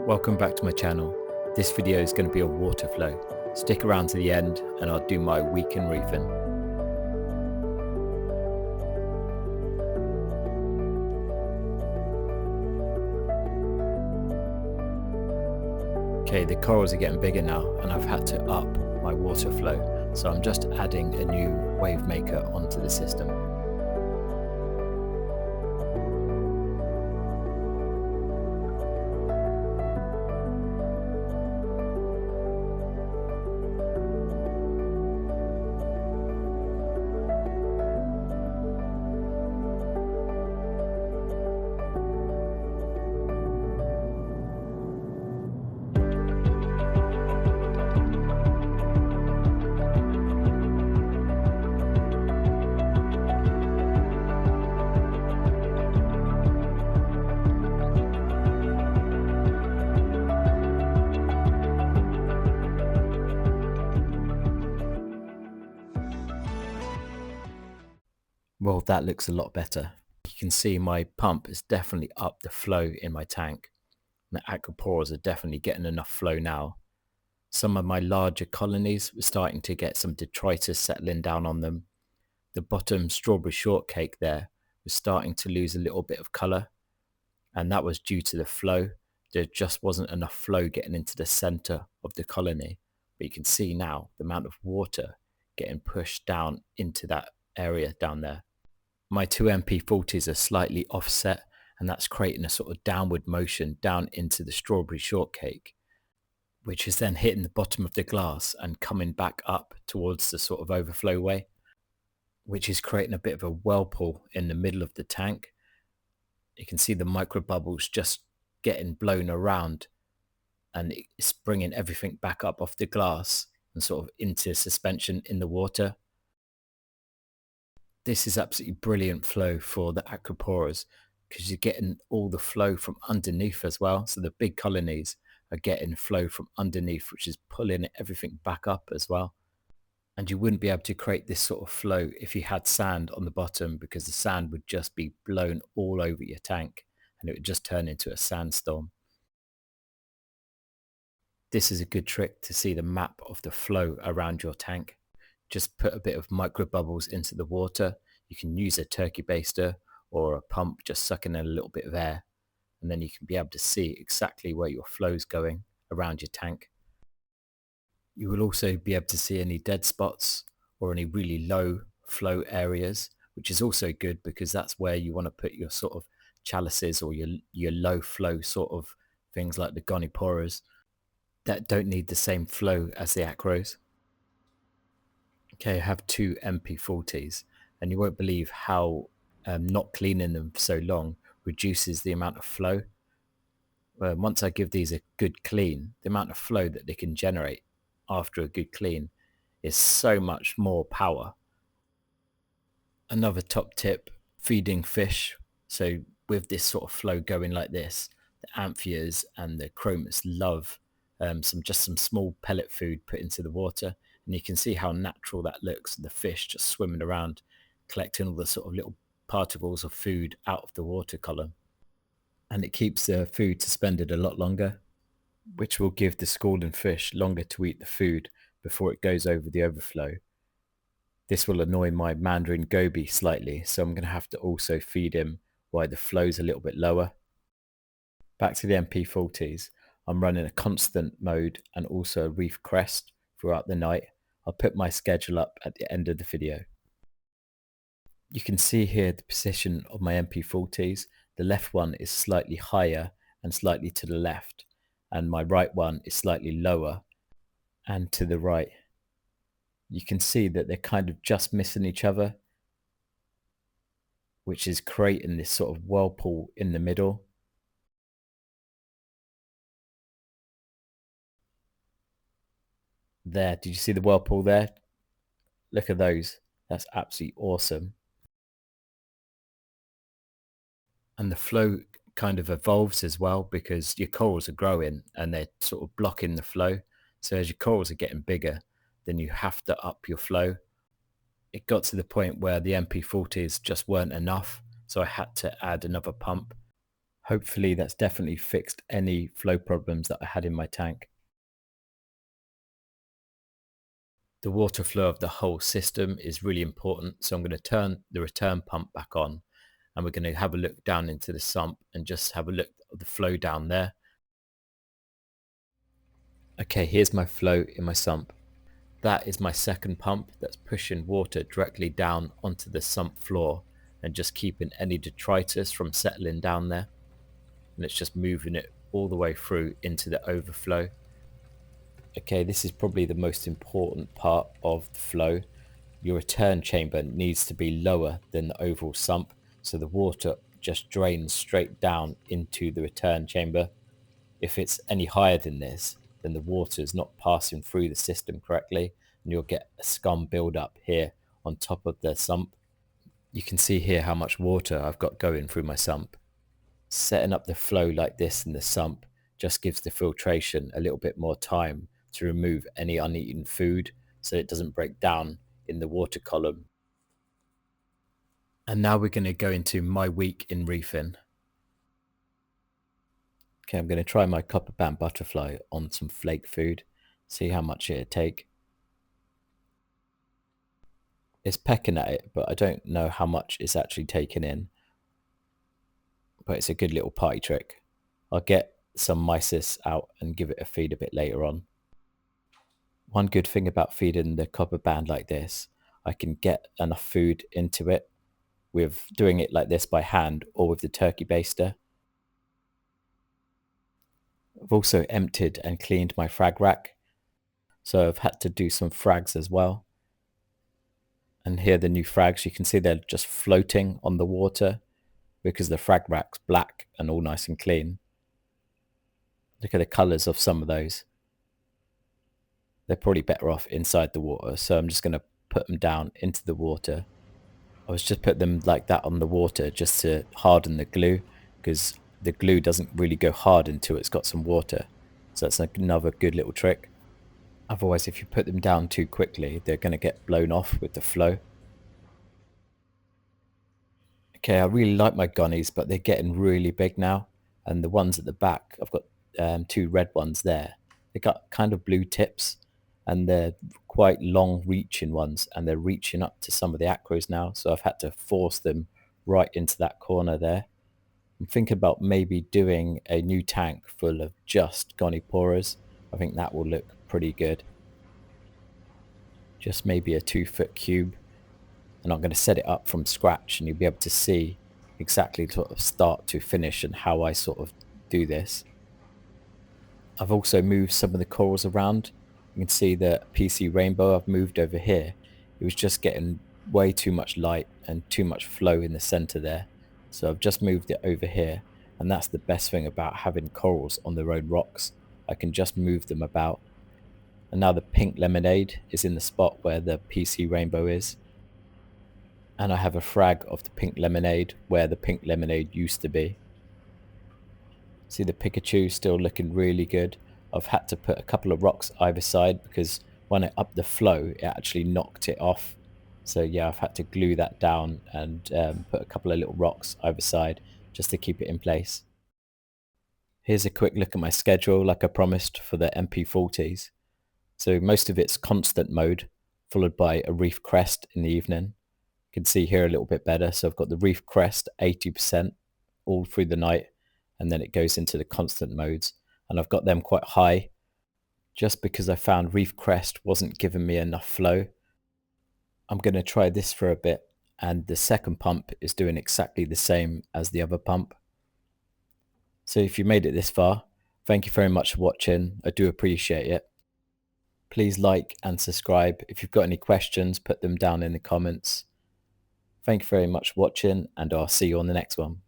Welcome back to my channel. This video is going to be a water flow. Stick around to the end and I'll do my week in reefing. Okay, the corals are getting bigger now and I've had to up my water flow, so I'm just adding a new wave maker onto the system. Well, that looks a lot better. You can see my pump has definitely upped the flow in my tank. The Acroporas are definitely getting enough flow now. Some of my larger colonies were starting to get some detritus settling down on them. The bottom strawberry shortcake there was starting to lose a little bit of colour, and that was due to the flow. There just wasn't enough flow getting into the centre of the colony. But you can see now the amount of water getting pushed down into that area down there. My two MP40s are slightly offset, and that's creating a sort of downward motion down into the strawberry shortcake, which is then hitting the bottom of the glass and coming back up towards the sort of overflow way, which is creating a bit of a whirlpool in the middle of the tank. You can see the micro bubbles just getting blown around, and it's bringing everything back up off the glass and sort of into suspension in the water. This is absolutely brilliant flow for the Acroporas because you're getting all the flow from underneath as well. So the big colonies are getting flow from underneath, which is pulling everything back up as well. And you wouldn't be able to create this sort of flow if you had sand on the bottom, because the sand would just be blown all over your tank and it would just turn into a sandstorm. This is a good trick to see the map of the flow around your tank. Just put a bit of micro bubbles into the water. You can use a turkey baster or a pump just sucking in a little bit of air, and then you can be able to see exactly where your flow is going around your tank. You will also be able to see any dead spots or any really low flow areas, which is also good because that's where you want to put your sort of chalices or your low flow sort of things like the goniporas that don't need the same flow as the acros. Okay, I have two MP40s, and you won't believe how not cleaning them for so long reduces the amount of flow. Once I give these a good clean, the amount of flow that they can generate after a good clean is so much more power. Another top tip, feeding fish. So with this sort of flow going like this, the amphias and the chromis love some small pellet food put into the water. And you can see how natural that looks, the fish just swimming around, collecting all the sort of little particles of food out of the water column. And it keeps the food suspended a lot longer, which will give the schooling fish longer to eat the food before it goes over the overflow. This will annoy my Mandarin goby slightly, so I'm going to have to also feed him while the flow's a little bit lower. Back to the MP40s, I'm running a constant mode and also a reef crest throughout the night. I'll put my schedule up at the end of the video. You can see here the position of my MP40s. The left one is slightly higher and slightly to the left, and my right one is slightly lower and to the right. You can see that they're kind of just missing each other, which is creating this sort of whirlpool in the middle. There, did you see the whirlpool there? Look at those. That's absolutely awesome. And the flow kind of evolves as well because your corals are growing and they're sort of blocking the flow. So as your corals are getting bigger, then you have to up your flow. It got to the point where the MP40s just weren't enough, so I had to add another pump. Hopefully that's definitely fixed any flow problems that I had in my tank. The water flow of the whole system is really important. So I'm going to turn the return pump back on, and we're going to have a look down into the sump and just have a look at the flow down there. Okay, here's my flow in my sump. That is my second pump that's pushing water directly down onto the sump floor and just keeping any detritus from settling down there. And it's just moving it all the way through into the overflow. Okay, this is probably the most important part of the flow. Your return chamber needs to be lower than the overall sump, so the water just drains straight down into the return chamber. If it's any higher than this, then the water is not passing through the system correctly, and you'll get a scum buildup here on top of the sump. You can see here how much water I've got going through my sump. Setting up the flow like this in the sump just gives the filtration a little bit more time to remove any uneaten food so it doesn't break down in the water column. And now we're going to go into my week in reefing. Okay, I'm going to try my copper band butterfly on some flake food, see how much it'll take. It's pecking at it, but I don't know how much it's actually taken in. But it's a good little party trick. I'll get some mysis out and give it a feed a bit later on. One good thing about feeding the copper band like this, I can get enough food into it with doing it like this by hand or with the turkey baster. I've also emptied and cleaned my frag rack, so I've had to do some frags as well. And here are the new frags. You can see they're just floating on the water because the frag rack's black and all nice and clean. Look at the colours of some of those. They're probably better off inside the water, so I'm just going to put them down into the water. I was just put them like that on the water just to harden the glue, because the glue doesn't really go hard until it's got some water. So that's another good little trick. Otherwise, if you put them down too quickly, they're going to get blown off with the flow. Okay, I really like my gunnies, but they're getting really big now. And the ones at the back, I've got two red ones there. They got kind of blue tips, and they're quite long reaching ones, and they're reaching up to some of the acros now. So I've had to force them right into that corner there. I'm thinking about maybe doing a new tank full of just Acroporas. I think that will look pretty good. Just maybe a 2-foot cube. And I'm going to set it up from scratch, and you'll be able to see exactly sort of start to finish and how I sort of do this. I've also moved some of the corals around. You can see the PC rainbow I've moved over here. It was just getting way too much light and too much flow in the center there. So I've just moved it over here, and that's the best thing about having corals on their own rocks. I can just move them about. And now the pink lemonade is in the spot where the PC rainbow is. And I have a frag of the pink lemonade where the pink lemonade used to be. See the Pikachu still looking really good. I've had to put a couple of rocks either side because when I upped the flow, it actually knocked it off. So yeah, I've had to glue that down and put a couple of little rocks either side just to keep it in place. Here's a quick look at my schedule like I promised for the MP40s. So most of it's constant mode, followed by a reef crest in the evening. You can see here a little bit better. So I've got the reef crest 80% all through the night, and then it goes into the constant modes, and I've got them quite high just because I found reef crest wasn't giving me enough flow. I'm going to try this for a bit, and the second pump is doing exactly the same as the other pump. So if you made it this far, thank you very much for watching. I do appreciate it. Please like and subscribe. If you've got any questions, put them down in the comments. Thank you very much for watching, and I'll see you on the next one.